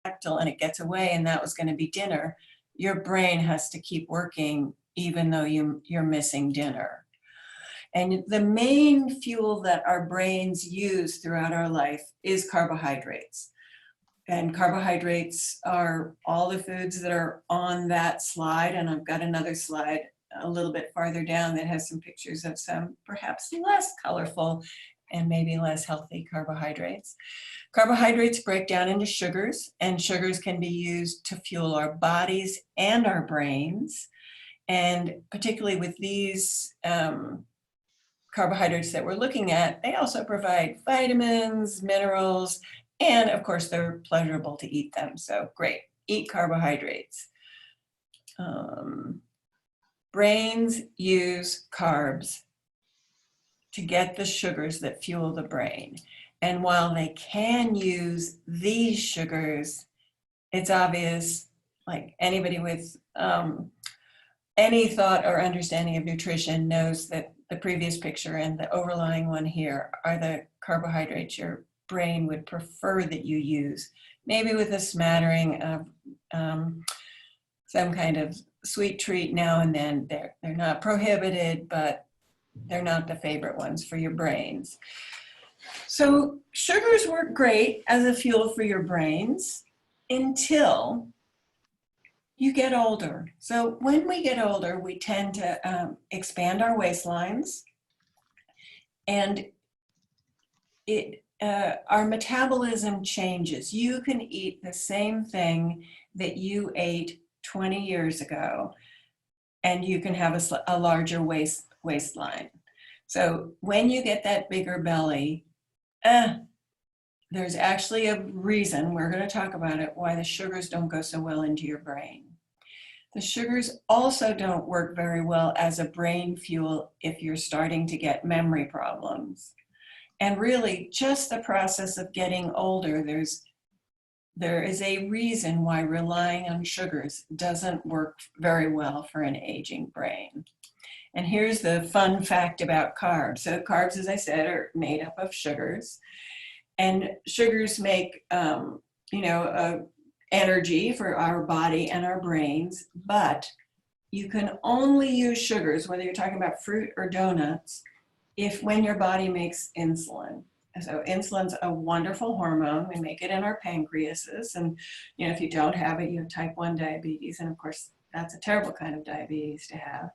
and it gets away and that was going to be dinner, your brain has to keep working even though you're missing dinner. And the main fuel that our brains use throughout our life is carbohydrates. And carbohydrates are all the foods that are on that slide. And I've got another slide a little bit farther down that has some pictures of some perhaps less colorful and maybe less healthy carbohydrates. Carbohydrates break down into sugars, and sugars can be used to fuel our bodies and our brains. And particularly with these carbohydrates that we're looking at, they also provide vitamins, minerals, and of course, they're pleasurable to eat them. So great, eat carbohydrates. Brains use carbs to get the sugars that fuel the brain. And while they can use these sugars, it's obvious, like anybody with any thought or understanding of nutrition knows that the previous picture and the overlying one here are the carbohydrates your brain would prefer that you use, maybe with a smattering of some kind of sweet treat now and then. They're not prohibited, but they're not the favorite ones for your brains. So sugars work great as a fuel for your brains until you get older. So when we get older, we tend to expand our waistlines, and our metabolism changes. You can eat the same thing that you ate 20 years ago, and you can have a larger waistline. So when you get that bigger belly, there's actually a reason, we're going to talk about it, why the sugars don't go so well into your brain. The sugars also don't work very well as a brain fuel if you're starting to get memory problems. And really, just the process of getting older, there is a reason why relying on sugars doesn't work very well for an aging brain. And here's the fun fact about carbs. So carbs, as I said, are made up of sugars. And sugars make, energy for our body and our brains, but you can only use sugars, whether you're talking about fruit or donuts, when your body makes insulin. So insulin's a wonderful hormone. We make it in our pancreases. And, if you don't have it, you have type 1 diabetes. And of course, that's a terrible kind of diabetes to have.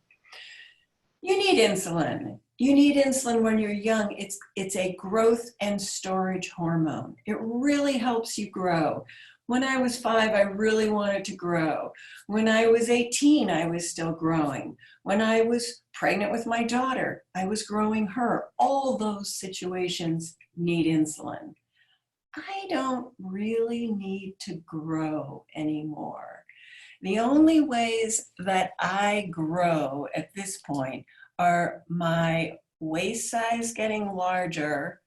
You need insulin. You need insulin when you're young. It's a growth and storage hormone. It really helps you grow. When I was 5, I really wanted to grow. When I was 18, I was still growing. When I was pregnant with my daughter, I was growing her. All those situations need insulin. I don't really need to grow anymore. The only ways that I grow at this point are my waist size getting larger,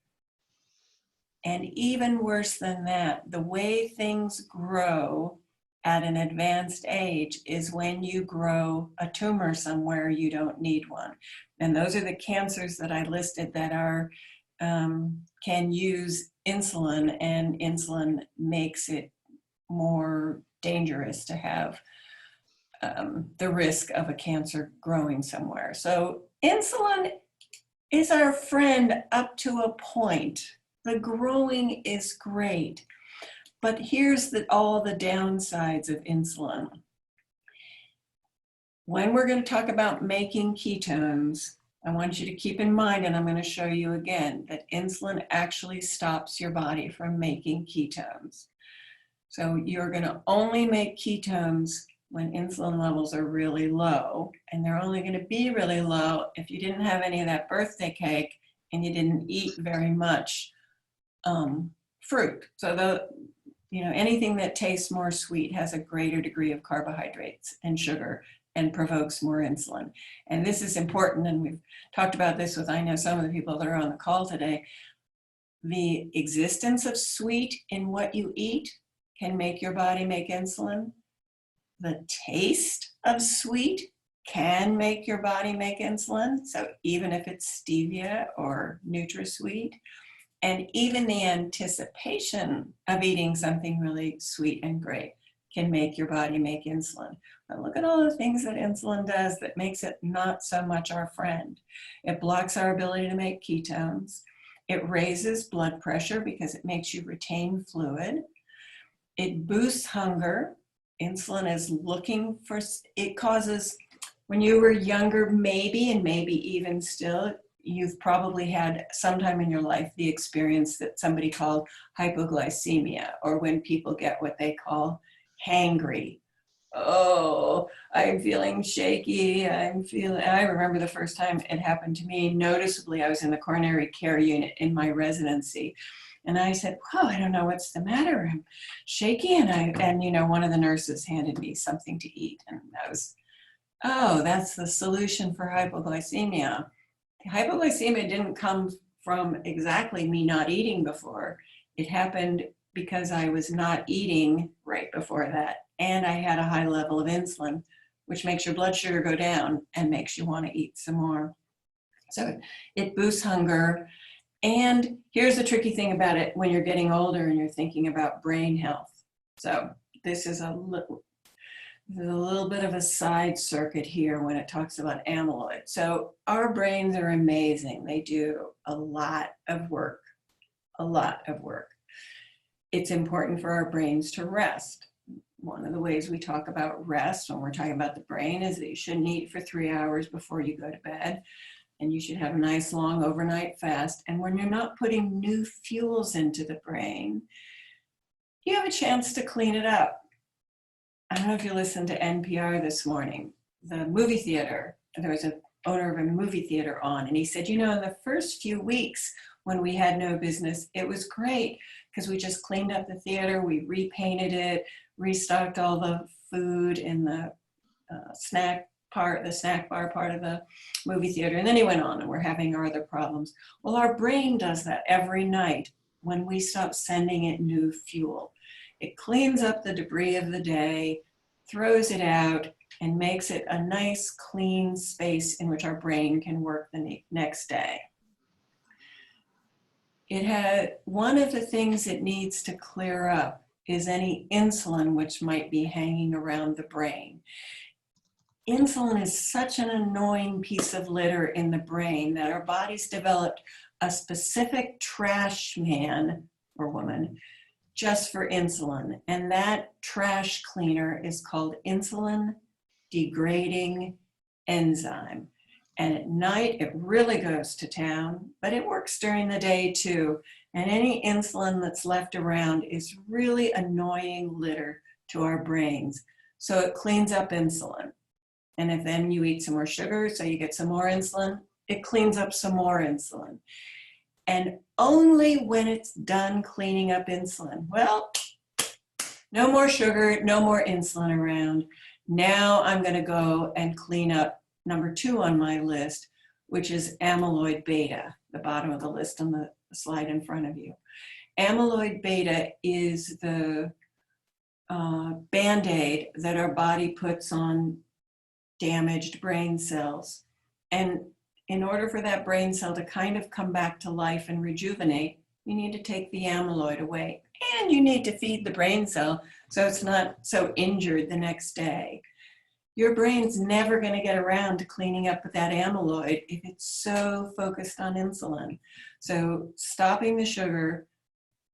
and even worse than that, the way things grow at an advanced age is when you grow a tumor somewhere you don't need one. And those are the cancers that I listed that can use insulin, and insulin makes it more dangerous to have the risk of a cancer growing somewhere. So insulin is our friend up to a point. The growing is great, but here's all the downsides of insulin. When we're going to talk about making ketones, I want you to keep in mind, and I'm going to show you again, that insulin actually stops your body from making ketones. So you're going to only make ketones when insulin levels are really low, and they're only going to be really low if you didn't have any of that birthday cake and you didn't eat very much fruit. So anything that tastes more sweet has a greater degree of carbohydrates and sugar and provokes more insulin. And this is important, and we've talked about this with, I know, some of the people that are on the call today. The existence of sweet in what you eat can make your body make insulin. The taste of sweet can make your body make insulin. So even if it's stevia or NutraSweet, And even the anticipation of eating something really sweet and great can make your body make insulin. But look at all the things that insulin does that makes it not so much our friend. It blocks our ability to make ketones. It raises blood pressure because it makes you retain fluid. It boosts hunger. Insulin is looking for, it causes, when you were younger, maybe, and maybe even still, you've probably had sometime in your life the experience that somebody called hypoglycemia, or when people get what they call hangry. Oh, I'm feeling shaky. I remember the first time it happened to me. Noticeably, I was in the coronary care unit in my residency. And I said, "Wow, I don't know what's the matter. I'm shaky." And you know, one of the nurses handed me something to eat. And I was, oh, that's the solution for hypoglycemia. Hypoglycemia didn't come from exactly me not eating before. It happened because I was not eating right before that. And I had a high level of insulin, which makes your blood sugar go down and makes you want to eat some more. So it boosts hunger. And here's the tricky thing about it when you're getting older and you're thinking about brain health. So this is a little bit of a side circuit here when it talks about amyloid. So our brains are amazing. They do a lot of work, a lot of work. It's important for our brains to rest. One of the ways we talk about rest when we're talking about the brain is that you shouldn't eat for 3 hours before you go to bed. And you should have a nice long overnight fast. And when you're not putting new fuels into the brain, you have a chance to clean it up. I don't know if you listened to NPR this morning, the movie theater. There was an owner of a movie theater on, and he said, you know, in the first few weeks when we had no business, it was great because we just cleaned up the theater, we repainted it, restocked all the food in the snack bar part of the movie theater. And then he went on, and we're having our other problems. Well, our brain does that every night when we stop sending it new fuel. It cleans up the debris of the day, throws it out, and makes it a nice, clean space in which our brain can work the next day. One of the things it needs to clear up is any insulin which might be hanging around the brain. Insulin is such an annoying piece of litter in the brain that our bodies developed a specific trash man or woman just for insulin. And that trash cleaner is called insulin degrading enzyme. And at night, it really goes to town, but it works during the day too. And any insulin that's left around is really annoying litter to our brains. So it cleans up insulin. And if then you eat some more sugar, so you get some more insulin, it cleans up some more insulin. And only when it's done cleaning up insulin, well, no more sugar, no more insulin around. Now I'm going to go and clean up number 2 on my list, which is amyloid beta, the bottom of the list on the slide in front of you. Amyloid beta is the Band-Aid that our body puts on damaged brain cells. And in order for that brain cell to kind of come back to life and rejuvenate, you need to take the amyloid away. And you need to feed the brain cell so it's not so injured the next day. Your brain's never going to get around to cleaning up with that amyloid if it's so focused on insulin. So stopping the sugar,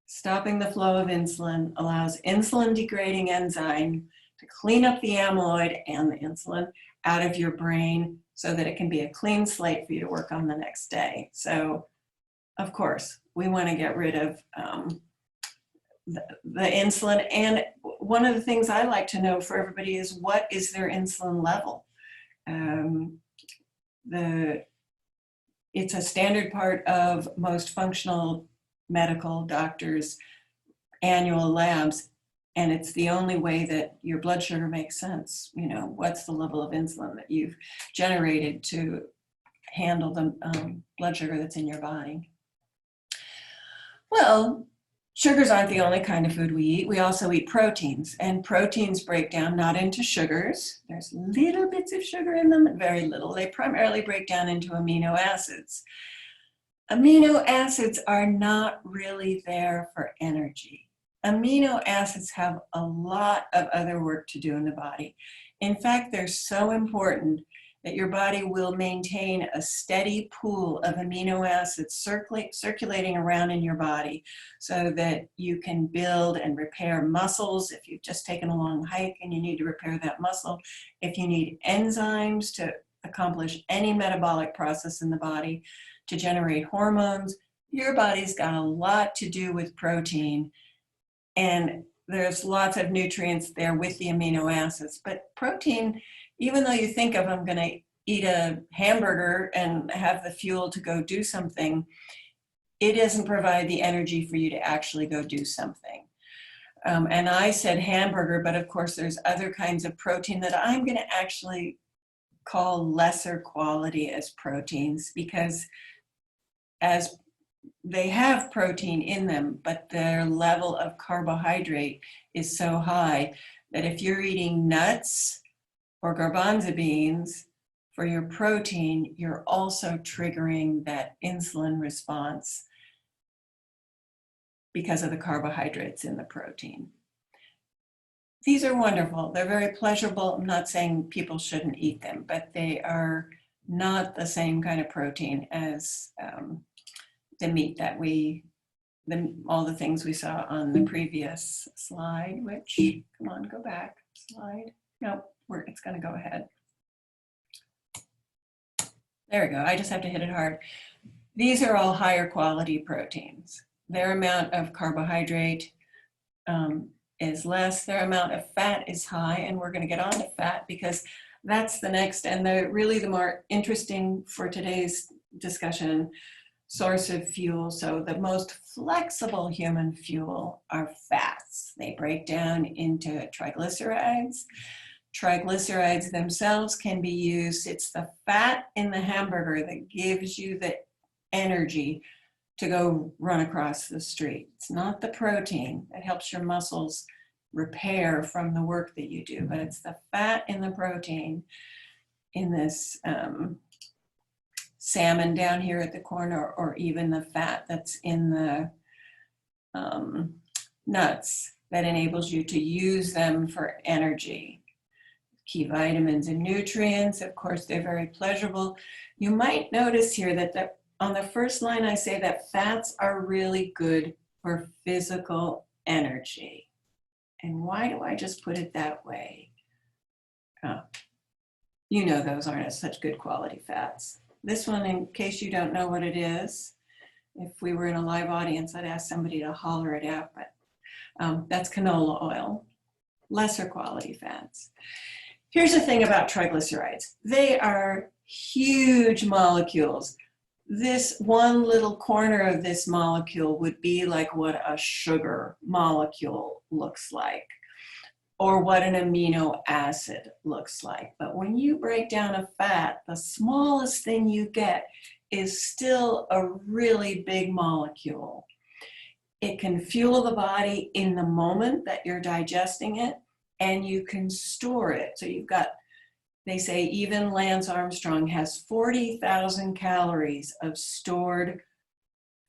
stopping the flow of insulin allows insulin degrading enzyme to clean up the amyloid and the insulin out of your brain so that it can be a clean slate for you to work on the next day. So, of course, we want to get rid of the insulin. And one of the things I like to know for everybody is, what is their insulin level? It's a standard part of most functional medical doctors' annual labs, and it's the only way that your blood sugar makes sense. You know, what's the level of insulin that you've generated to handle the blood sugar that's in your body? Well, sugars aren't the only kind of food we eat. We also eat proteins, and proteins break down not into sugars. There's little bits of sugar in them, very little. They primarily break down into amino acids. Amino acids are not really there for energy. Amino acids have a lot of other work to do in the body. In fact, they're so important that your body will maintain a steady pool of amino acids circulating around in your body so that you can build and repair muscles if you've just taken a long hike and you need to repair that muscle, if you need enzymes to accomplish any metabolic process in the body, to generate hormones. Your body's got a lot to do with protein, and there's lots of nutrients there with the amino acids. But protein, even though you think of I'm going to eat a hamburger and have the fuel to go do something, it doesn't provide the energy for you to actually go do something. And I said hamburger, but of course there's other kinds of protein that I'm going to actually call lesser quality as proteins, because as they have protein in them, but their level of carbohydrate is so high that if you're eating nuts or garbanzo beans for your protein, you're also triggering that insulin response because of the carbohydrates in the protein. These are wonderful. They're very pleasurable. I'm not saying people shouldn't eat them, but they are not the same kind of protein as the meat that all the things we saw on the previous slide, which, come on, go back, slide. Nope, it's gonna go ahead. There we go, I just have to hit it hard. These are all higher quality proteins. Their amount of carbohydrate is less, their amount of fat is high, and we're gonna get on to fat because that's the next and really the more interesting for today's discussion source of fuel. So the most flexible human fuel are fats. They break down into triglycerides. Triglycerides themselves can be used. It's the fat in the hamburger that gives you the energy to go run across the street. It's not the protein that helps your muscles repair from the work that you do, but it's the fat in the protein in this salmon down here at the corner, or even the fat that's in the nuts that enables you to use them for energy. Key vitamins and nutrients, of course, they're very pleasurable. You might notice here that on the first line I say that fats are really good for physical energy. And why do I just put it that way? Oh, you know those aren't such good quality fats. This one, in case you don't know what it is, if we were in a live audience, I'd ask somebody to holler it out, but that's canola oil, lesser quality fats. Here's the thing about triglycerides. They are huge molecules. This one little corner of this molecule would be like what a sugar molecule looks like, or what an amino acid looks like. But when you break down a fat, the smallest thing you get is still a really big molecule. It can fuel the body in the moment that you're digesting it, and you can store it. So you've got, they say even Lance Armstrong has 40,000 calories of stored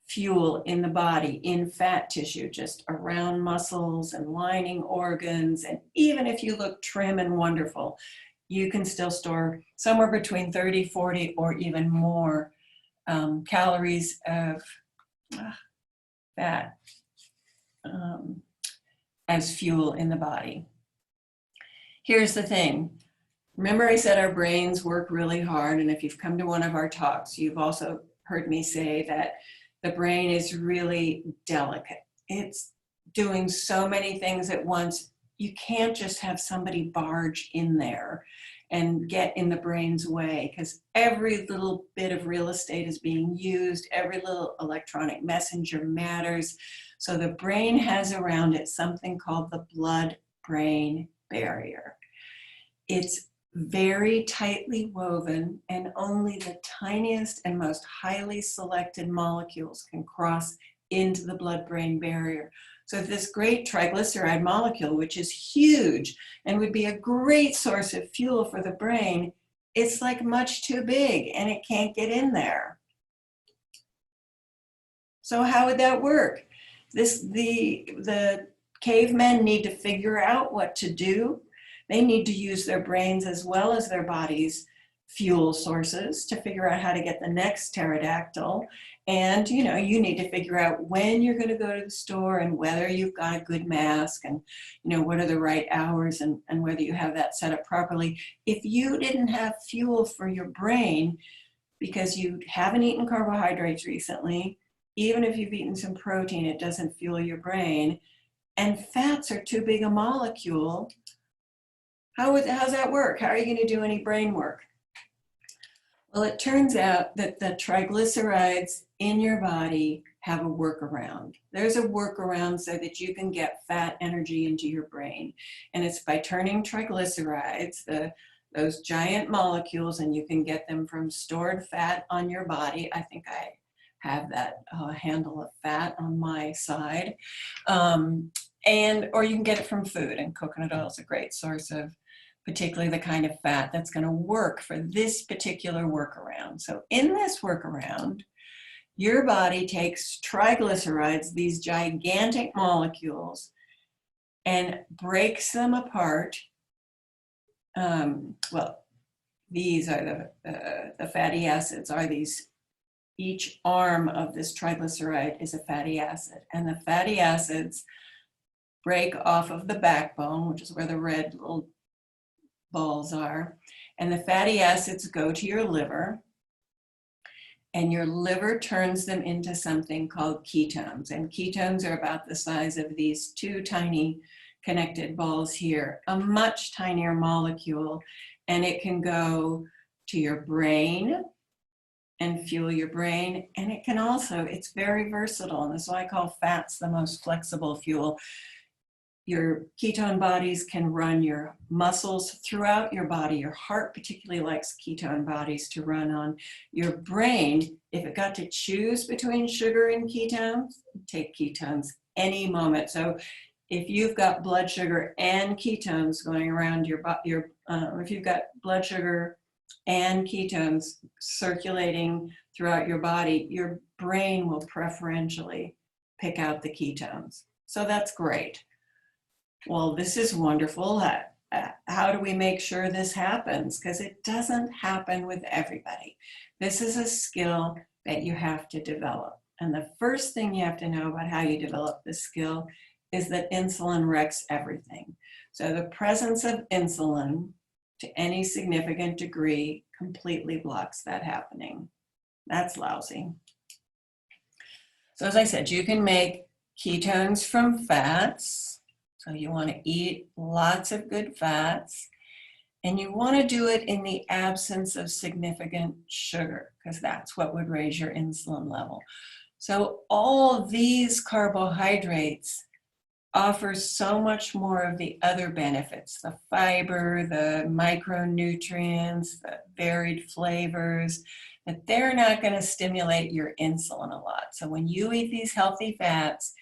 fuel in the body, in fat tissue, just around muscles and lining organs. And even if you look trim and wonderful, you can still store somewhere between 30, 40, or even more calories of fat as fuel in the body. Here's the thing. Remember I said our brains work really hard, and if you've come to one of our talks, you've also heard me say that the brain is really delicate. It's doing so many things at once. You can't just have somebody barge in there and get in the brain's way, because every little bit of real estate is being used. Every little electronic messenger matters. So the brain has around it something called the blood-brain barrier. It's very tightly woven, and only the tiniest and most highly selected molecules can cross into the blood-brain barrier. So this great triglyceride molecule, which is huge and would be a great source of fuel for the brain, it's like much too big and it can't get in there. So how would that work? The cavemen need to figure out what to do. They need to use their brains as well as their bodies' fuel sources to figure out how to get the next pterodactyl. And you need to figure out when you're going to go to the store and whether you've got a good mask and what are the right hours and whether you have that set up properly. If you didn't have fuel for your brain because you haven't eaten carbohydrates recently, even if you've eaten some protein, it doesn't fuel your brain, and fats are too big a molecule, how's that work? How are you going to do any brain work? Well, it turns out that the triglycerides in your body have a workaround. There's a workaround so that you can get fat energy into your brain. And it's by turning triglycerides, those giant molecules, and you can get them from stored fat on your body. I think I have that handle of fat on my side. Or you can get it from food, and coconut oil is a great source of particularly the kind of fat that's going to work for this particular workaround. So in this workaround, your body takes triglycerides, these gigantic molecules, and breaks them apart. These are the fatty acids are these, each arm of this triglyceride is a fatty acid, and the fatty acids break off of the backbone, which is where the red little balls are, and the fatty acids go to your liver, and your liver turns them into something called ketones. And ketones are about the size of these two tiny connected balls here, a much tinier molecule, and it can go to your brain and fuel your brain. And it can also, it's very versatile, and this is why I call fats the most flexible fuel. Your ketone bodies can run your muscles throughout your body. Your heart particularly likes ketone bodies to run on. Your brain, if it got to choose between sugar and ketones, take ketones any moment. So if you've got blood sugar and ketones going around if you've got blood sugar and ketones circulating throughout your body, your brain will preferentially pick out the ketones. So that's great. Well, this is wonderful. How do we make sure this happens? Because it doesn't happen with everybody. This is a skill that you have to develop. And the first thing you have to know about how you develop this skill is that insulin wrecks everything. So the presence of insulin to any significant degree completely blocks that happening. That's lousy. So as I said, you can make ketones from fats. So you want to eat lots of good fats, and you want to do it in the absence of significant sugar, because that's what would raise your insulin level. So all these carbohydrates offer so much more of the other benefits, the fiber, the micronutrients, the varied flavors, that they're not going to stimulate your insulin a lot. So when you eat these healthy fats,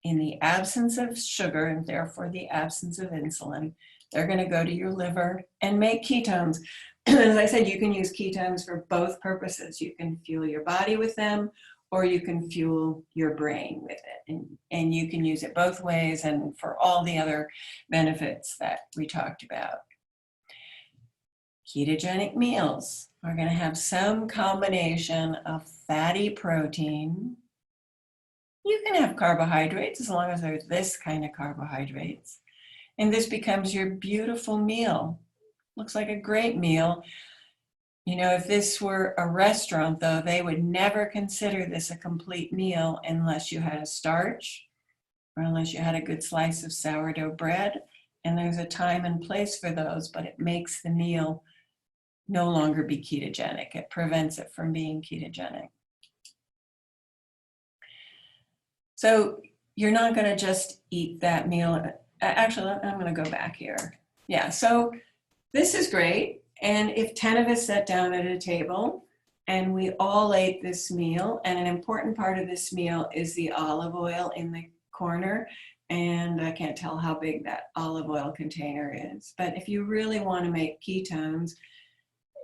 in the absence of sugar, and therefore the absence of insulin, they're going to go to your liver and make ketones. As I said, you can use ketones for both purposes. You can fuel your body with them, or you can fuel your brain with it. And you can use it both ways and for all the other benefits that we talked about. Ketogenic meals are going to have some combination of fatty protein. You can have carbohydrates as long as there's this kind of carbohydrates. And this becomes your beautiful meal. Looks like a great meal. If this were a restaurant, though, they would never consider this a complete meal unless you had a starch or unless you had a good slice of sourdough bread. And there's a time and place for those, but it makes the meal no longer be ketogenic. It prevents it from being ketogenic. So you're not going to just eat that meal. Actually, I'm going to go back here. Yeah, so this is great. And if 10 of us sat down at a table and we all ate this meal, and an important part of this meal is the olive oil in the corner, and I can't tell how big that olive oil container is, but if you really want to make ketones,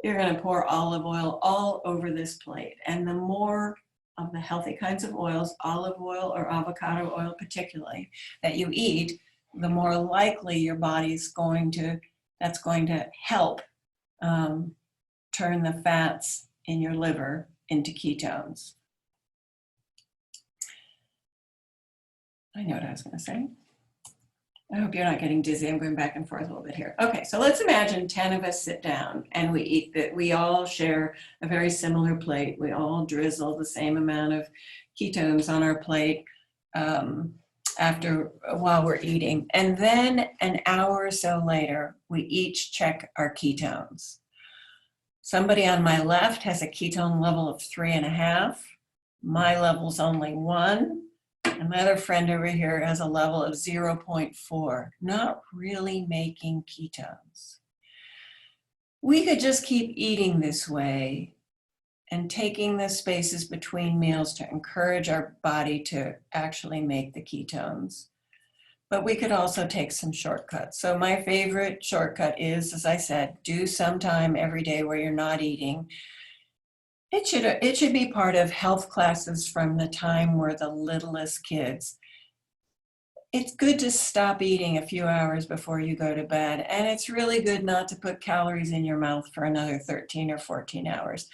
you're going to pour olive oil all over this plate. And the more of the healthy kinds of oils, olive oil or avocado oil particularly, that you eat, the more likely your body's that's going to help turn the fats in your liver into ketones. I know what I was going to say. I hope you're not getting dizzy. I'm going back and forth a little bit here. Okay, so let's imagine 10 of us sit down and we eat that. We all share a very similar plate. We all drizzle the same amount of ketones on our plate while we're eating. And then an hour or so later, we each check our ketones. Somebody on my left has a ketone level of 3.5. My level's only 1. Another friend over here has a level of 0.4, not really making ketones. We could just keep eating this way and taking the spaces between meals to encourage our body to actually make the ketones. But we could also take some shortcuts. So my favorite shortcut is, as I said, do some time every day where you're not eating. It should be part of health classes from the time we're the littlest kids. It's good to stop eating a few hours before you go to bed, and it's really good not to put calories in your mouth for another 13 or 14 hours.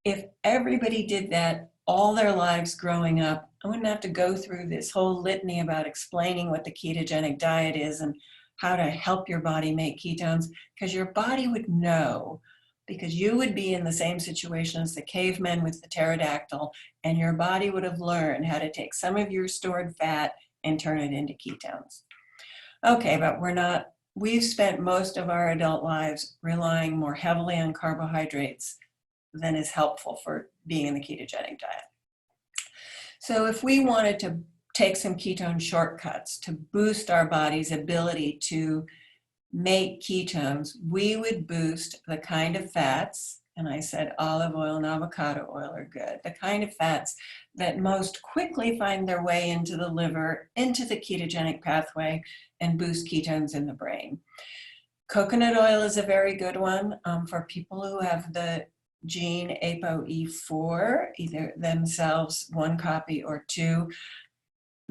If everybody did that all their lives growing up, I wouldn't have to go through this whole litany about explaining what the ketogenic diet is and how to help your body make ketones, because your body would know. Because you would be in the same situation as the cavemen with the pterodactyl, and your body would have learned how to take some of your stored fat and turn it into ketones. Okay, but we've spent most of our adult lives relying more heavily on carbohydrates than is helpful for being in the ketogenic diet. So if we wanted to take some ketone shortcuts to boost our body's ability to make ketones, we would boost the kind of fats, and I said olive oil and avocado oil are good, the kind of fats that most quickly find their way into the liver, into the ketogenic pathway, and boost ketones in the brain. Coconut oil is a very good one for people who have the gene ApoE4, either themselves, 1 copy or 2.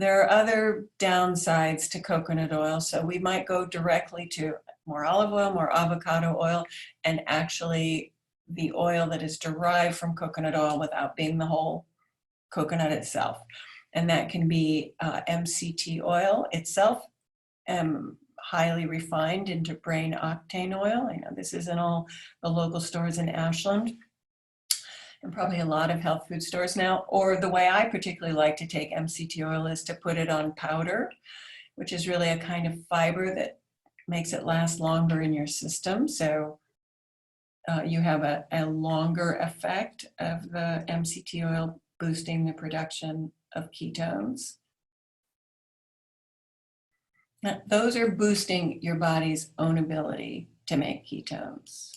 There are other downsides to coconut oil, so we might go directly to more olive oil, more avocado oil, and actually the oil that is derived from coconut oil without being the whole coconut itself. And that can be MCT oil itself, highly refined into brain octane oil. I know this is in all the local stores in Ashland, and probably a lot of health food stores now. Or the way I particularly like to take MCT oil is to put it on powder, which is really a kind of fiber that makes it last longer in your system. So you have a longer effect of the MCT oil boosting the production of ketones. Now, those are boosting your body's own ability to make ketones.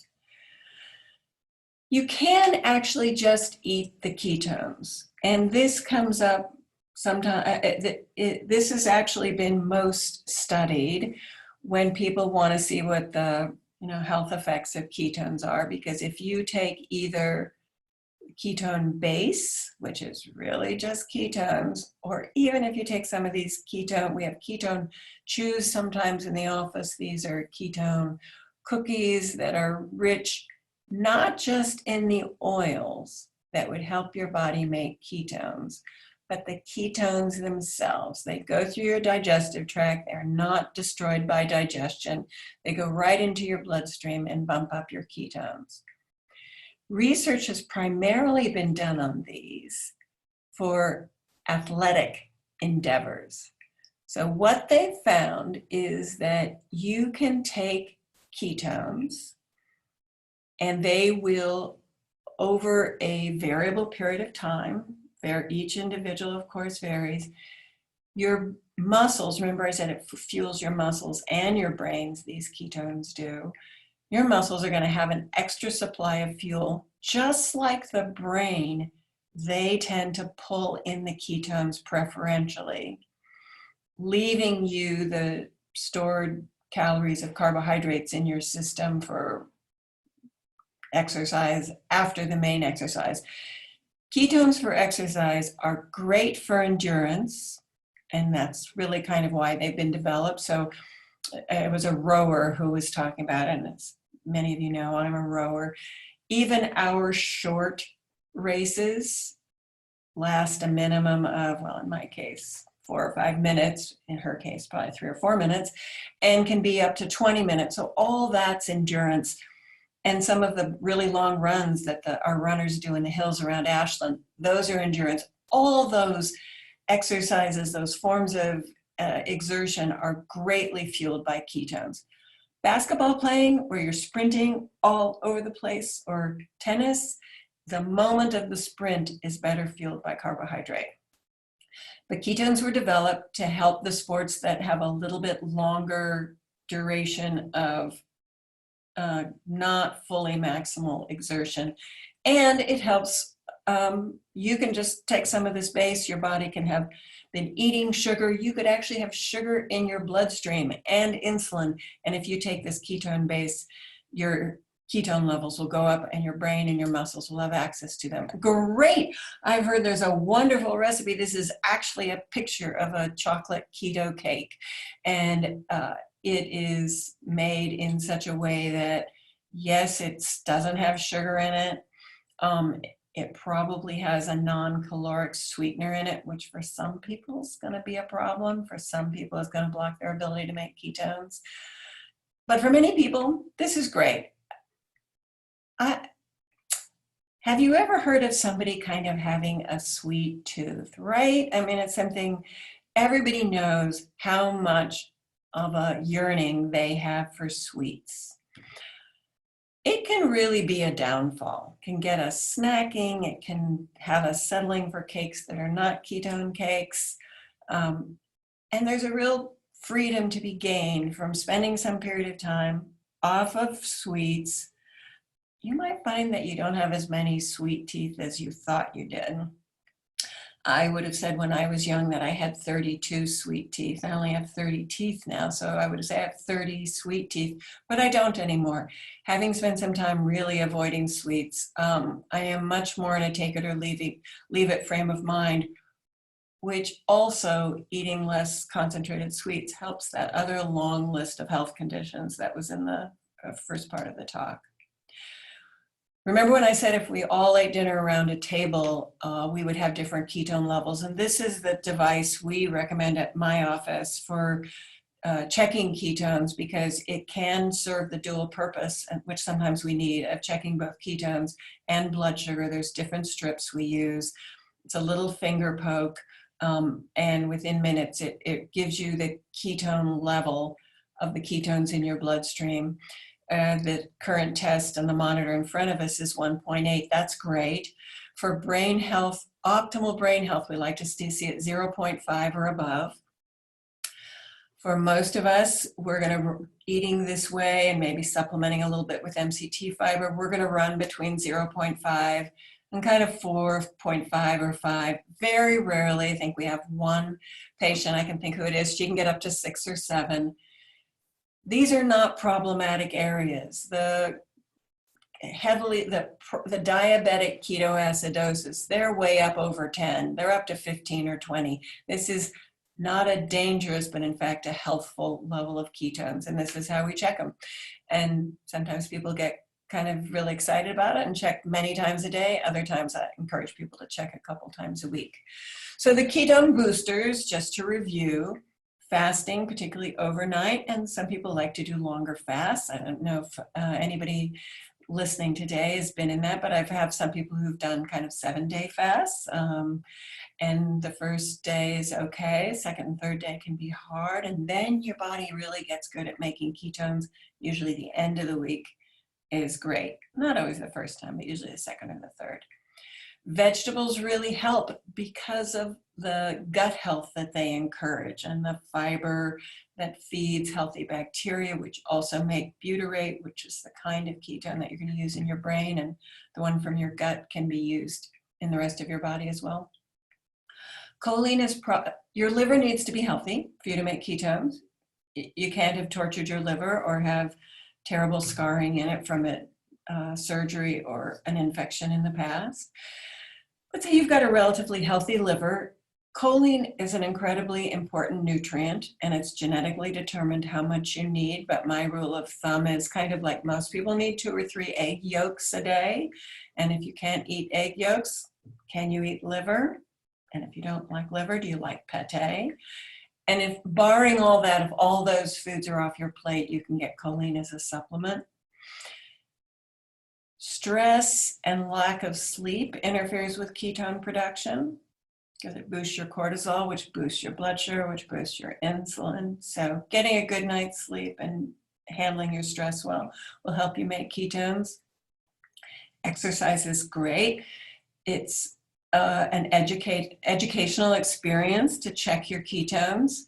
You can actually just eat the ketones, and this comes up sometimes. This has actually been most studied when people want to see what the health effects of ketones are, because if you take either ketone base, which is really just ketones, or even if you take some of these ketone, we have ketone chews sometimes in the office. These are ketone cookies that are rich not just in the oils that would help your body make ketones, but the ketones themselves. They go through your digestive tract. They're not destroyed by digestion. They go right into your bloodstream and bump up your ketones. Research has primarily been done on these for athletic endeavors. So what they've found is that you can take ketones, and they will, over a variable period of time, each individual, of course, varies, your muscles, remember I said it fuels your muscles and your brains, these ketones do, your muscles are going to have an extra supply of fuel. Just like the brain, they tend to pull in the ketones preferentially, leaving you the stored calories of carbohydrates in your system for exercise after the main exercise. Ketones for exercise are great for endurance, and that's really kind of why they've been developed. So it was a rower who was talking about it, and as many of you know, I'm a rower. Even our short races last a minimum of, well, in my case, 4 or 5 minutes, in her case, probably 3 or 4 minutes, and can be up to 20 minutes. So all that's endurance. And some of the really long runs that our runners do in the hills around Ashland, those are endurance. All those exercises, those forms of exertion are greatly fueled by ketones. Basketball playing, where you're sprinting all over the place, or tennis, the moment of the sprint is better fueled by carbohydrate. But ketones were developed to help the sports that have a little bit longer duration of not fully maximal exertion. And it helps, you can just take some of this base, your body can have been eating sugar, you could actually have sugar in your bloodstream and insulin. And if you take this ketone base, your ketone levels will go up and your brain and your muscles will have access to them. Great! I've heard there's a wonderful recipe. This is actually a picture of a chocolate keto cake. And it is made in such a way that, yes, it doesn't have sugar in it. It probably has a non-caloric sweetener in it, which for some people is going to be a problem. For some people, it's going to block their ability to make ketones. But for many people, this is great. Have you ever heard of somebody kind of having a sweet tooth, right? I mean, it's something everybody knows how much of a yearning they have for sweets. It can really be a downfall. It can get us snacking. It can have us settling for cakes that are not ketone cakes. And there's a real freedom to be gained from spending some period of time off of sweets. You might find that you don't have as many sweet teeth as you thought you did. I would have said when I was young that I had 32 sweet teeth. I only have 30 teeth now, so I would say I have 30 sweet teeth, but I don't anymore. Having spent some time really avoiding sweets, I am much more in a take it or leave it frame of mind, which also eating less concentrated sweets helps that other long list of health conditions that was in the first part of the talk. Remember when I said if we all ate dinner around a table, we would have different ketone levels? And this is the device we recommend at my office for checking ketones, because it can serve the dual purpose, which sometimes we need, of checking both ketones and blood sugar. There's different strips we use. It's a little finger poke, and within minutes, it gives you the ketone level of the ketones in your bloodstream. The current test on the monitor in front of us is 1.8. That's great. For brain health, optimal brain health, we like to see it 0.5 or above. For most of us, we're going to, eating this way and maybe supplementing a little bit with MCT fiber, we're going to run between 0.5 and kind of 4.5 or 5. Very rarely, I think we have one patient, I can think who it is, she can get up to 6 or 7. These are not problematic areas. The diabetic ketoacidosis, they're way up over 10. They're up to 15 or 20. This is not a dangerous, but in fact a healthful level of ketones, and this is how we check them. And sometimes people get kind of really excited about it and check many times a day. Other times I encourage people to check a couple times a week. So the ketone boosters, just to review, fasting, particularly overnight, and some people like to do longer fasts. I don't know if anybody listening today has been in that, but I've had some people who've done kind of 7-day fasts, and the first day is okay, second and third day can be hard, and then your body really gets good at making ketones. Usually the end of the week is great. Not always the first time, but usually the second or the third. Vegetables really help because of the gut health that they encourage and the fiber that feeds healthy bacteria, which also make butyrate, which is the kind of ketone that you're going to use in your brain, and the one from your gut can be used in the rest of your body as well. Choline is, your liver needs to be healthy for you to make ketones. You can't have tortured your liver or have terrible scarring in it from surgery or an infection in the past. let's say you've got a relatively healthy liver. Choline is an incredibly important nutrient, and it's genetically determined how much you need, but my rule of thumb is kind of like most people need 2 or 3 egg yolks a day. And if you can't eat egg yolks, can you eat liver? And if you don't like liver, do you like pate? And if, barring all that, if all those foods are off your plate, you can get choline as a supplement. Stress and lack of sleep interferes with ketone production because it boosts your cortisol, which boosts your blood sugar, which boosts your insulin. So getting a good night's sleep and handling your stress well will help you make ketones. Exercise is great. It's an educational experience to check your ketones.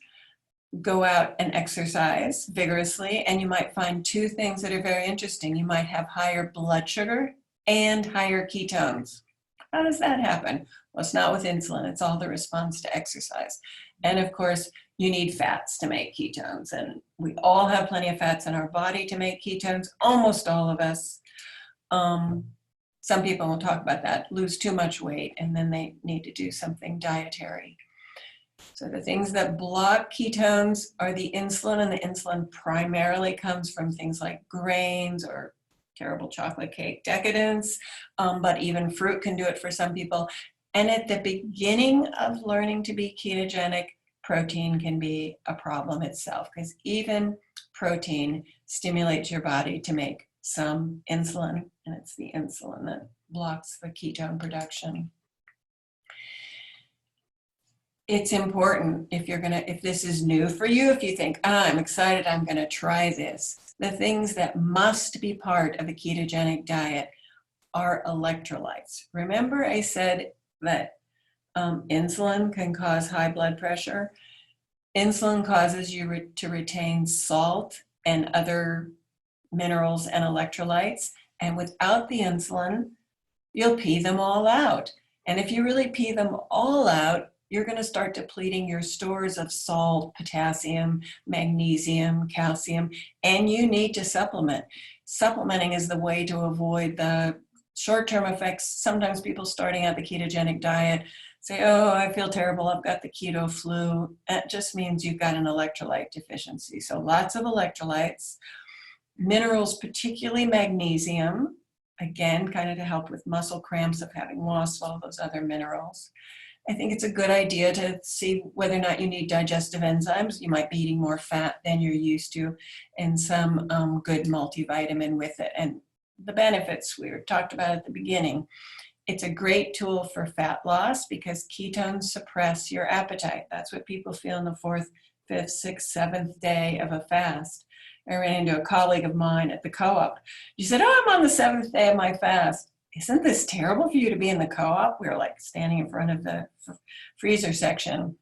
Go out and exercise vigorously, and you might find 2 things that are very interesting. You might have higher blood sugar and higher ketones. How does that happen? Well, it's not with insulin. It's all the response to exercise. And of course, you need fats to make ketones, and we all have plenty of fats in our body to make ketones, almost all of us. Some people will talk about that, lose too much weight, and then they need to do something dietary. So the things that block ketones are the insulin, and the insulin primarily comes from things like grains or terrible chocolate cake decadence, but even fruit can do it for some people. And at the beginning of learning to be ketogenic, protein can be a problem itself, because even protein stimulates your body to make some insulin, and it's the insulin that blocks the ketone production.It's important if this is new for you, if you think, I'm excited, I'm gonna try this. The things that must be part of a ketogenic diet are electrolytes. Remember I said that insulin can cause high blood pressure. Insulin causes you to retain salt and other minerals and electrolytes. And without the insulin, you'll pee them all out. And if you really pee them all out, you're going to start depleting your stores of salt, potassium, magnesium, calcium, and you need to supplement. Supplementing is the way to avoid the short-term effects. Sometimes people starting out the ketogenic diet say, oh, I feel terrible, I've got the keto flu. That just means you've got an electrolyte deficiency. So lots of electrolytes, minerals, particularly magnesium, again, kind of to help with muscle cramps of having lost all those other minerals. I think it's a good idea to see whether or not you need digestive enzymes. You might be eating more fat than you're used to, and some good multivitamin with it. And the benefits we talked about at the beginning. It's a great tool for fat loss because ketones suppress your appetite. That's what people feel in the 4th, 5th, 6th, 7th day of a fast. I ran into a colleague of mine at the co-op. She said, oh, I'm on the 7th day of my fast. Isn't this terrible for you to be in the co-op? We were like standing in front of the freezer section.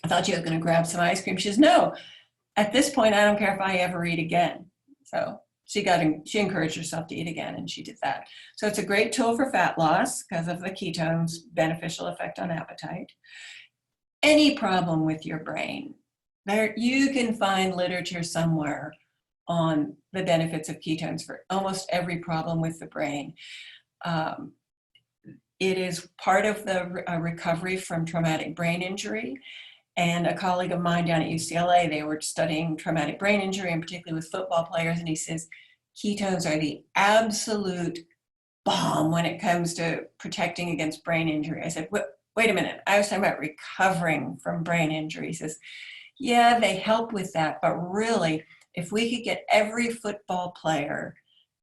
I thought she was going to grab some ice cream. She says, no, at this point, I don't care if I ever eat again. So she encouraged herself to eat again, and she did that. So it's a great tool for fat loss because of the ketones' beneficial effect on appetite. Any problem with your brain, you can find literature somewhere on the benefits of ketones for almost every problem with the brain. It is part of the recovery from traumatic brain injury. And a colleague of mine down at UCLA, they were studying traumatic brain injury, and particularly with football players, and he says, ketones are the absolute bomb when it comes to protecting against brain injury. I said, wait a minute, I was talking about recovering from brain injury. He says, yeah, they help with that, but really, if we could get every football player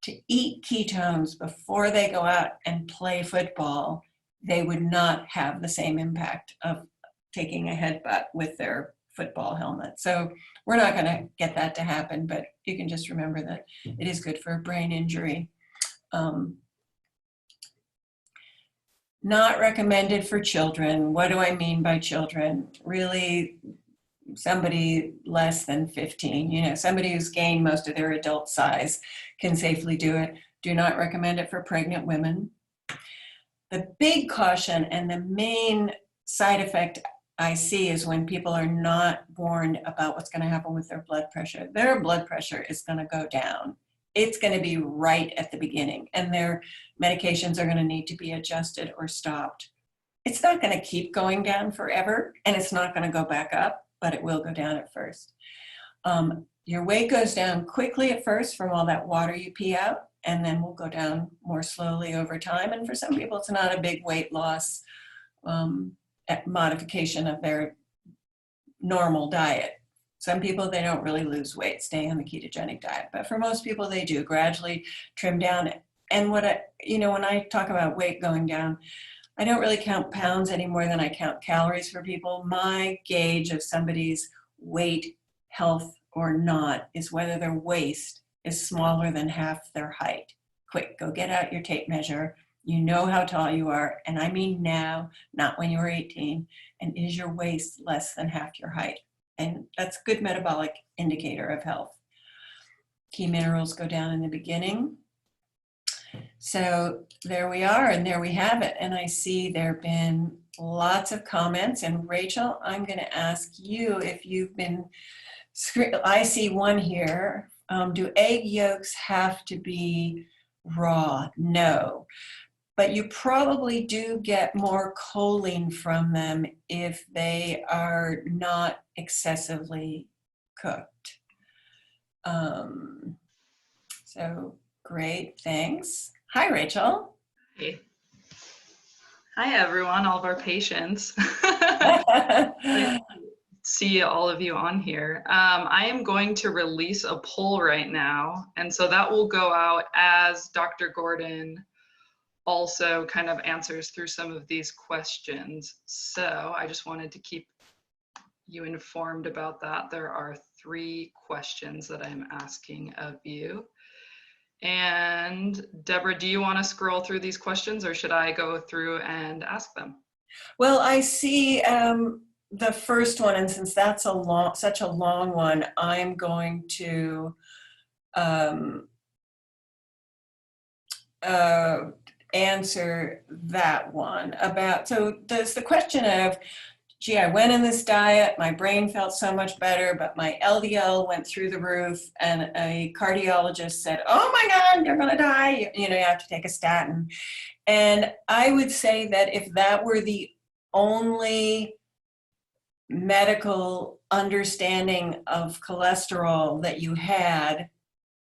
to eat ketones before they go out and play football, they would not have the same impact of taking a headbutt with their football helmet. So we're not going to get that to happen, but you can just remember that it is good for brain injury. Not recommended for children. What do I mean by children? Really, somebody less than 15, somebody who's gained most of their adult size can safely do it. Do not recommend it for pregnant women. The big caution and the main side effect I see is when people are not warned about what's going to happen with their blood pressure. Their blood pressure is going to go down. It's going to be right at the beginning, and their medications are going to need to be adjusted or stopped It's not going to keep going down forever, and it's not going to go back up, but it will go down at first. Your weight goes down quickly at first from all that water you pee out, and then will go down more slowly over time. And for some people, it's not a big weight loss modification of their normal diet. Some people, they don't really lose weight, stay on the ketogenic diet. But for most people, they do gradually trim down. And when I talk about weight going down, I don't really count pounds any more than I count calories for people. My gauge of somebody's weight, health, or not is whether their waist is smaller than half their height. Quick, go get out your tape measure. You know how tall you are, and I mean now, not when you were 18. And is your waist less than half your height? And that's a good metabolic indicator of health. Key minerals go down in the beginning. So there we are, and there we have it. And I see there have been lots of comments. And Rachel, I'm going to ask you if you've been, I see one here. Do egg yolks have to be raw? No. But you probably do get more choline from them if they are not excessively cooked. So great, thanks. Hi, Rachel. Hey. Hi, everyone, all of our patients. See all of you on here. I am going to release a poll right now, and so that will go out as Dr. Gordon also kind of answers through some of these questions. So I just wanted to keep you informed about that. There are 3 questions that I'm asking of you. And Deborah, do you want to scroll through these questions, or should I go through and ask them? Well, I see the first one, and since that's such a long one, I'm going to answer that one about, so there's the question of, gee, I went in this diet, my brain felt so much better, but my LDL went through the roof, and a cardiologist said, oh my God, you're gonna die, you have to take a statin. And I would say that if that were the only medical understanding of cholesterol that you had,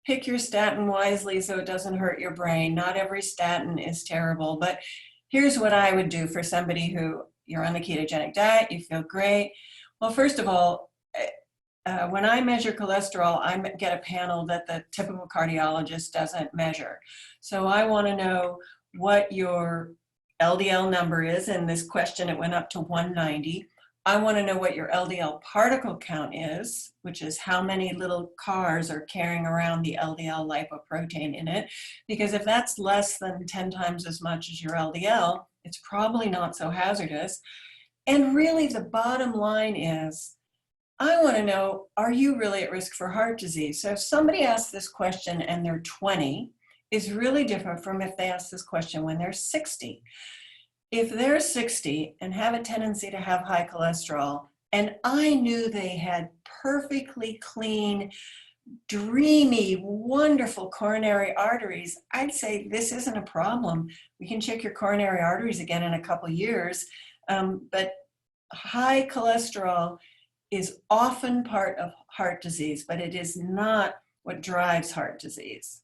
pick your statin wisely so it doesn't hurt your brain. Not every statin is terrible, but here's what I would do for somebody who, you're on the ketogenic diet, you feel great. Well, first of all, when I measure cholesterol, I get a panel that the typical cardiologist doesn't measure. So I want to know what your LDL number is. In this question, it went up to 190. I want to know what your LDL particle count is, which is how many little cars are carrying around the LDL lipoprotein in it. Because if that's less than 10 times as much as your LDL, it's probably not so hazardous. And really the bottom line is, I want to know, are you really at risk for heart disease? So if somebody asks this question and they're 20, is really different from if they ask this question when they're 60. If they're 60 and have a tendency to have high cholesterol, and I knew they had perfectly clean, dreamy, wonderful coronary arteries, I'd say this isn't a problem. We can check your coronary arteries again in a couple years, but high cholesterol is often part of heart disease, but it is not what drives heart disease.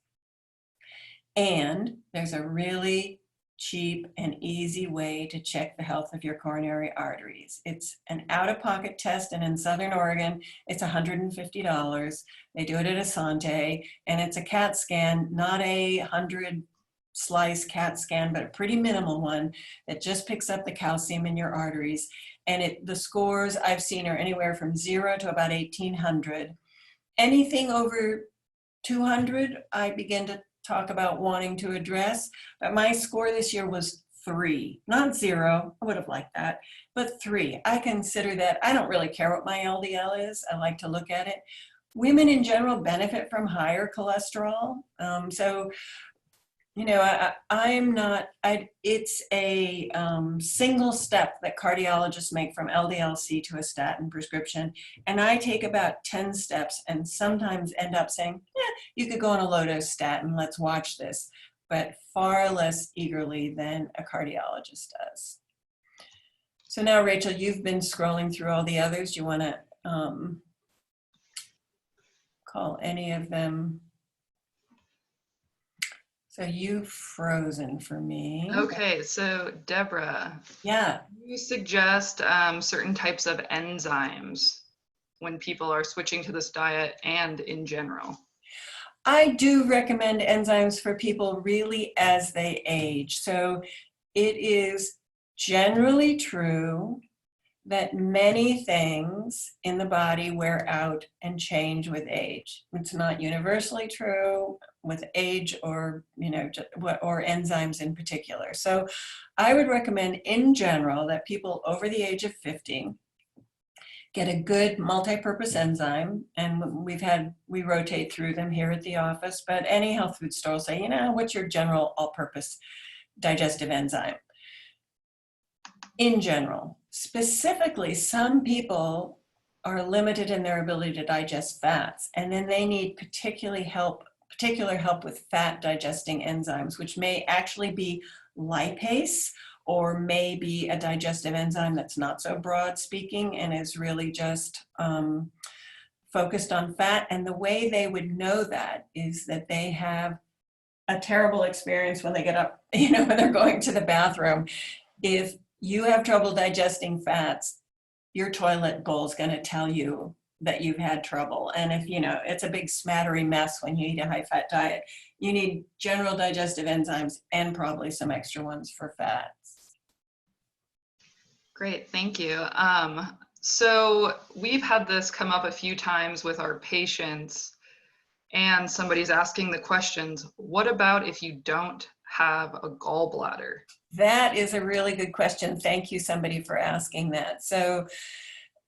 And there's a really cheap and easy way to check the health of your coronary arteries. It's an out-of-pocket test, and in Southern Oregon, it's $150. They do it at Asante, and it's a CAT scan, not a 100-slice CAT scan, but a pretty minimal one that just picks up the calcium in your arteries. And the scores I've seen are anywhere from 0 to about 1,800. Anything over 200, I begin to talk about wanting to address, but my score this year was 3, not 0. I would have liked that, but 3. I consider that. I don't really care what my LDL is. I like to look at it. Women in general benefit from higher cholesterol. It's a single step that cardiologists make from LDL-C to a statin prescription. And I take about 10 steps and sometimes end up saying, you could go on a low-dose statin, let's watch this, but far less eagerly than a cardiologist does. So now, Rachel, you've been scrolling through all the others. Do you want to call any of them? So you've frozen for me. Okay, so Deborah, Yeah. you suggest certain types of enzymes when people are switching to this diet and in general? I do recommend enzymes for people really as they age. So it is generally true that many things in the body wear out and change with age. It's not universally true with age or, or enzymes in particular. So I would recommend in general that people over the age of 50 get a good multi-purpose enzyme, and we rotate through them here at the office, but any health food store will say, what's your general all-purpose digestive enzyme? In general, specifically, some people are limited in their ability to digest fats, and then they need particular help with fat digesting enzymes, which may actually be lipase, or maybe a digestive enzyme that's not so broad speaking and is really just focused on fat. And the way they would know that is that they have a terrible experience when they get up, when they're going to the bathroom. If you have trouble digesting fats, your toilet bowl is going to tell you that you've had trouble. And if, it's a big smattery mess when you eat a high-fat diet, you need general digestive enzymes and probably some extra ones for fats. Great, thank you. So we've had this come up a few times with our patients, and somebody's asking the questions, what about if you don't have a gallbladder? That is a really good question. Thank you, somebody, for asking that. So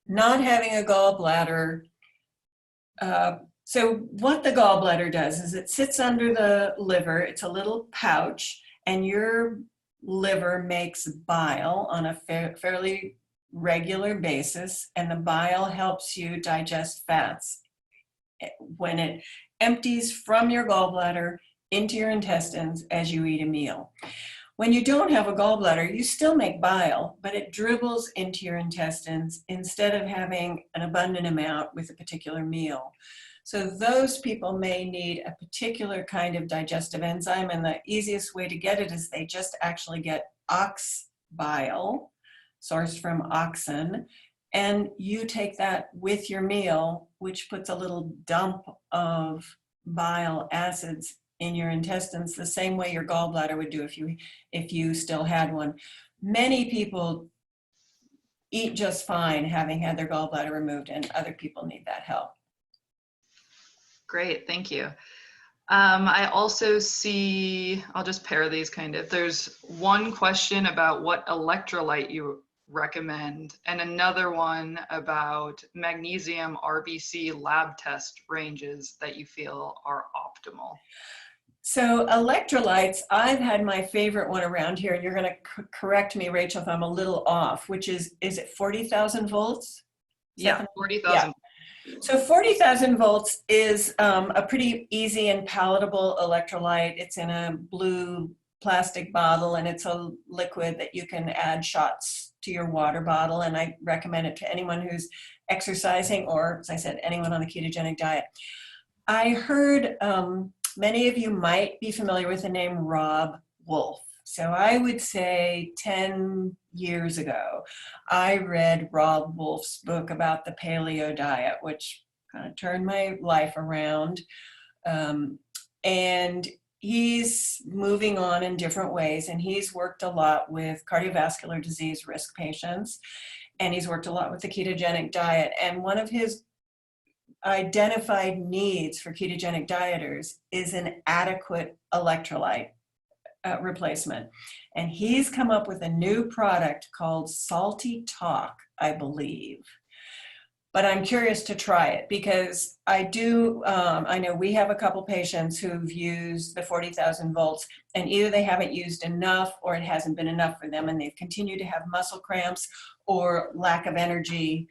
not having a gallbladder, so what the gallbladder does is it sits under the liver. It's a little pouch, and your liver makes bile on a fairly regular basis, and the bile helps you digest fats. When it empties from your gallbladder into your intestines as you eat a meal. When you don't have a gallbladder, you still make bile, but it dribbles into your intestines instead of having an abundant amount with a particular meal. So those people may need a particular kind of digestive enzyme, and the easiest way to get it is they just actually get ox bile, sourced from oxen, and you take that with your meal, which puts a little dump of bile acids in your intestines, the same way your gallbladder would do if you still had one. Many people eat just fine having had their gallbladder removed, and other people need that help. Great, thank you. I also see, I'll just pair these kind of, there's one question about what electrolyte you recommend, and another one about magnesium RBC lab test ranges that you feel are optimal. So electrolytes, I've had my favorite one around here, and you're going to correct me, Rachel, if I'm a little off, which is it 40,000 volts? Yeah, 40,000. Yeah. So 40,000 volts is a pretty easy and palatable electrolyte. It's in a blue plastic bottle, and it's a liquid that you can add shots to your water bottle, and I recommend it to anyone who's exercising, or, as I said, anyone on the ketogenic diet. I heard many of you might be familiar with the name Rob Wolf. So I would say 10 years ago, I read Rob Wolf's book about the paleo diet, which kind of turned my life around. And he's moving on in different ways, and he's worked a lot with cardiovascular disease risk patients, and he's worked a lot with the ketogenic diet. And one of his identified needs for ketogenic dieters is an adequate electrolyte replacement. And he's come up with a new product called Salty Talk, I believe. But I'm curious to try it because I know we have a couple patients who've used the 40,000 volts, and either they haven't used enough or it hasn't been enough for them, and they've continued to have muscle cramps or lack of energy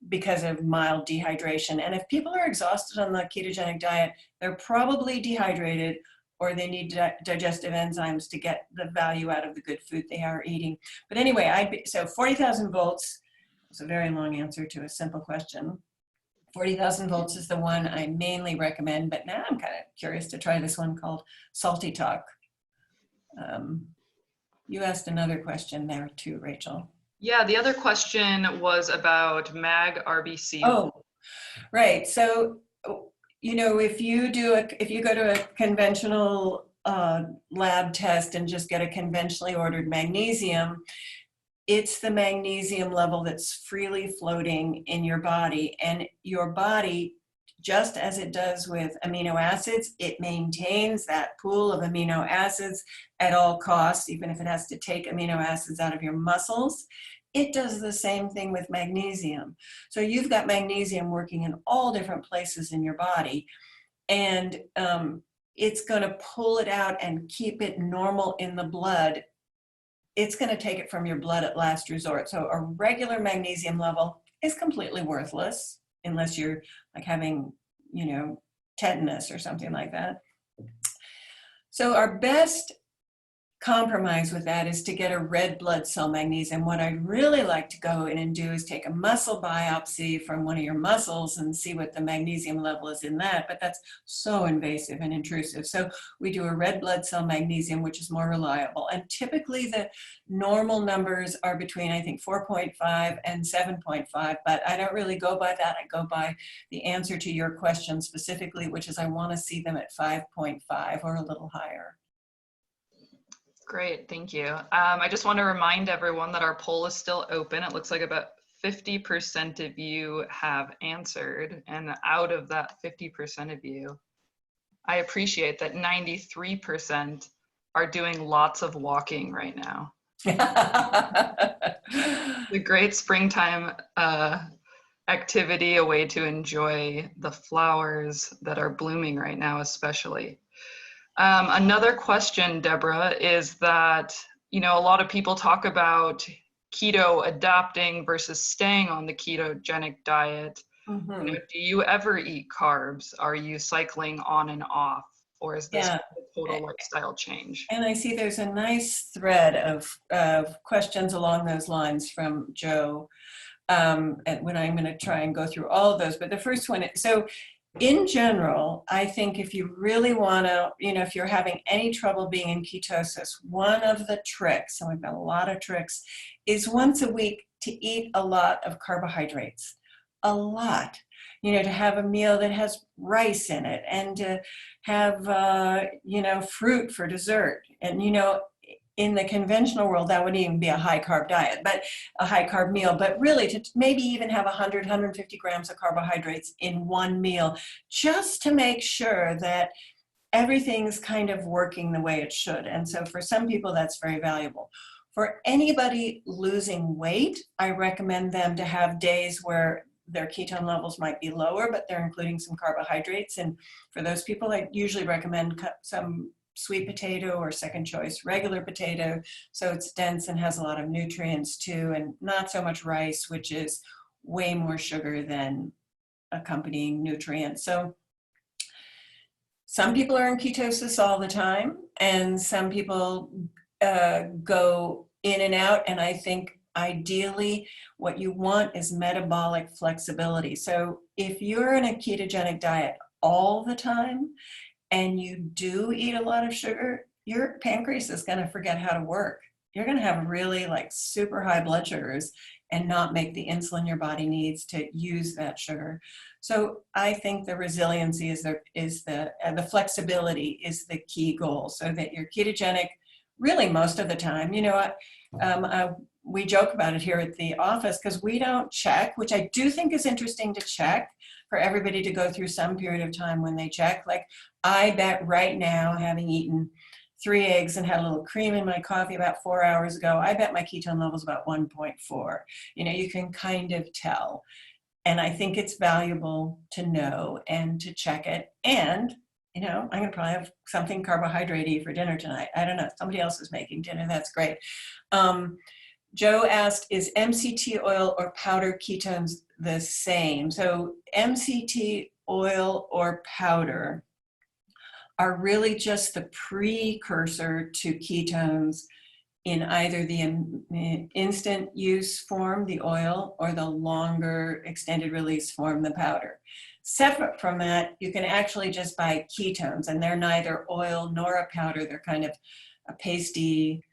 because of mild dehydration. And if people are exhausted on the ketogenic diet, they're probably dehydrated or they need digestive enzymes to get the value out of the good food they are eating. But anyway, so 40,000 volts is a very long answer to a simple question. 40,000 volts is the one I mainly recommend, but now I'm kind of curious to try this one called Salty Talk. You asked another question there too, Rachel. Yeah, the other question was about MAG RBC. Oh, right. So, you know, if you go to a conventional lab test and just get a conventionally ordered magnesium, it's the magnesium level that's freely floating in your body, and your body, just as it does with amino acids, it maintains that pool of amino acids at all costs, even if it has to take amino acids out of your muscles. It does the same thing with magnesium. So you've got magnesium working in all different places in your body, and it's going to pull it out and keep it normal in the blood. It's going to take it from your blood at last resort. So a regular magnesium level is completely worthless unless you're like having, you know, tetanus or something like that. So our best compromise with that is to get a red blood cell magnesium. What I'd really like to go in and do is take a muscle biopsy from one of your muscles and see what the magnesium level is in that, but that's so invasive and intrusive. So we do a red blood cell magnesium, which is more reliable. And typically the normal numbers are between, I think, 4.5 and 7.5, but I don't really go by that. I go by the answer to your question specifically, which is I want to see them at 5.5 or a little higher. Great, thank you. I just want to remind everyone that our poll is still open. It looks like about 50% of you have answered, and out of that 50% of you, I appreciate that 93% are doing lots of walking right now. The great springtime activity, a way to enjoy the flowers that are blooming right now, especially. Another question, Deborah, is that, you know, a lot of people talk about keto adapting versus staying on the ketogenic diet. Mm-hmm. You know, do you ever eat carbs? Are you cycling on and off? Or is this a total lifestyle change? And I see there's a nice thread of questions along those lines from Joe. And when I'm going to try and go through all of those, but the first one, so in general, I think if you really want to, you know, if you're having any trouble being in ketosis, one of the tricks, and we've got a lot of tricks, is once a week to eat a lot of carbohydrates. A lot. You know, to have a meal that has rice in it, and to have, you know, fruit for dessert. And, you know, in the conventional world, that wouldn't even be a high carb diet, but a high carb meal, but really to maybe even have 100, 150 grams of carbohydrates in one meal, just to make sure that everything's kind of working the way it should. And so for some people, that's very valuable. For anybody losing weight, I recommend them to have days where their ketone levels might be lower, but they're including some carbohydrates. And for those people, I usually recommend some sweet potato, or second choice regular potato, so it's dense and has a lot of nutrients too, and not so much rice, which is way more sugar than accompanying nutrients. So some people are in ketosis all the time, and some people go in and out, and I think ideally what you want is metabolic flexibility. So if you're in a ketogenic diet all the time, and you do eat a lot of sugar, your pancreas is going to forget how to work. You're going to have really like super high blood sugars and not make the insulin your body needs to use that sugar. So I think the resiliency is the flexibility is the key goal, so that you're ketogenic really most of the time. You know, we joke about it here at the office because we don't check, which I do think is interesting to check, for everybody to go through some period of time when they check. Like, I bet right now, having eaten 3 eggs and had a little cream in my coffee about 4 hours ago, I bet my ketone level is about 1.4. You know, you can kind of tell. And I think it's valuable to know and to check it. And, you know, I'm going to probably have something carbohydrate-y for dinner tonight. I don't know. Somebody else is making dinner. That's great. Joe asked, is MCT oil or powder ketones the same? So MCT oil or powder, are really just the precursor to ketones in either the instant use form, the oil, or the longer extended release form, the powder. Separate from that, you can actually just buy ketones, and they're neither oil nor a powder. They're kind of a pasty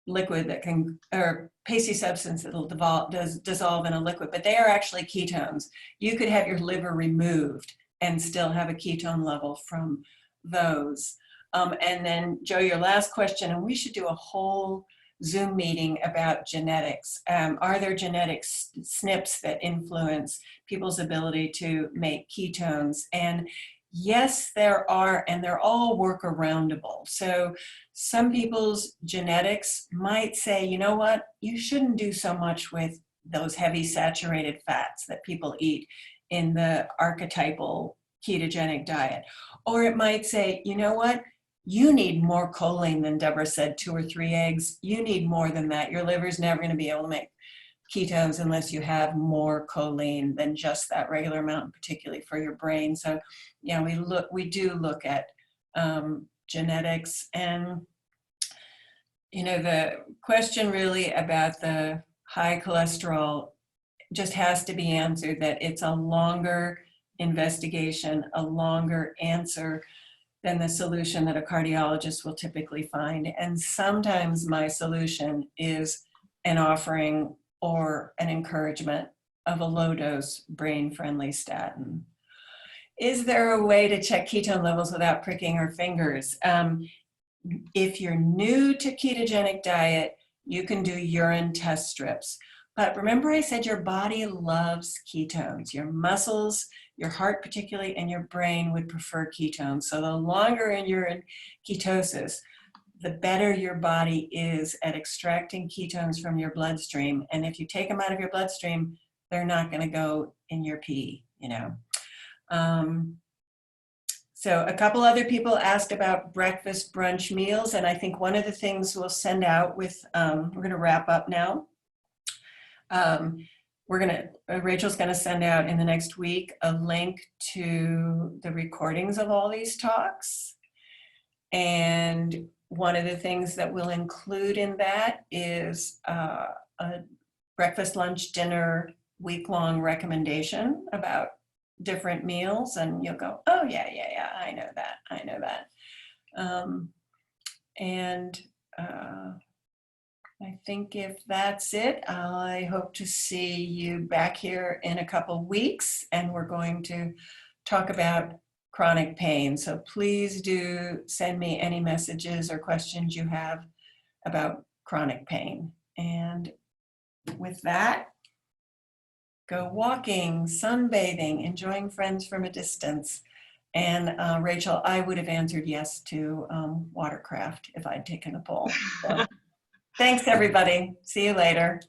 liquid that can, or pasty substance that will dissolve in a liquid, but they are actually ketones. You could have your liver removed and still have a ketone level from those. And then, Joe, your last question, and we should do a whole Zoom meeting about genetics. Are there genetic SNPs that influence people's ability to make ketones? And yes, there are, and they're all workaroundable. So some people's genetics might say, you know what, you shouldn't do so much with those heavy saturated fats that people eat in the archetypal ketogenic diet. Or it might say, you know what, you need more choline than Deborah said, 2 or 3 eggs. You need more than that. Your liver's never going to be able to make ketones unless you have more choline than just that regular amount, particularly for your brain. So yeah, we do look at genetics. And you know, the question really about the high cholesterol just has to be answered that it's a longer investigation, a longer answer than the solution that a cardiologist will typically find. And sometimes my solution is an offering or an encouragement of a low-dose brain-friendly statin. Is there a way to check ketone levels without pricking our fingers? If you're new to ketogenic diet, you can do urine test strips. But remember I said your body loves ketones. Your muscles, your heart particularly, and your brain would prefer ketones. So the longer you're in ketosis, the better your body is at extracting ketones from your bloodstream. And if you take them out of your bloodstream, they're not going to go in your pee, you know. So a couple other people asked about breakfast, brunch meals. And I think one of the things we'll send out with, we're going to wrap up now. Rachel's going to send out in the next week a link to the recordings of all these talks. And one of the things that we'll include in that is a breakfast, lunch, dinner, week-long recommendation about different meals. And you'll go, oh, yeah, I know that. I think if that's it, I hope to see you back here in a couple weeks, and we're going to talk about chronic pain. So please do send me any messages or questions you have about chronic pain. And with that, go walking, sunbathing, enjoying friends from a distance. And Rachel, I would have answered yes to watercraft if I'd taken a poll. So. Thanks, everybody. See you later.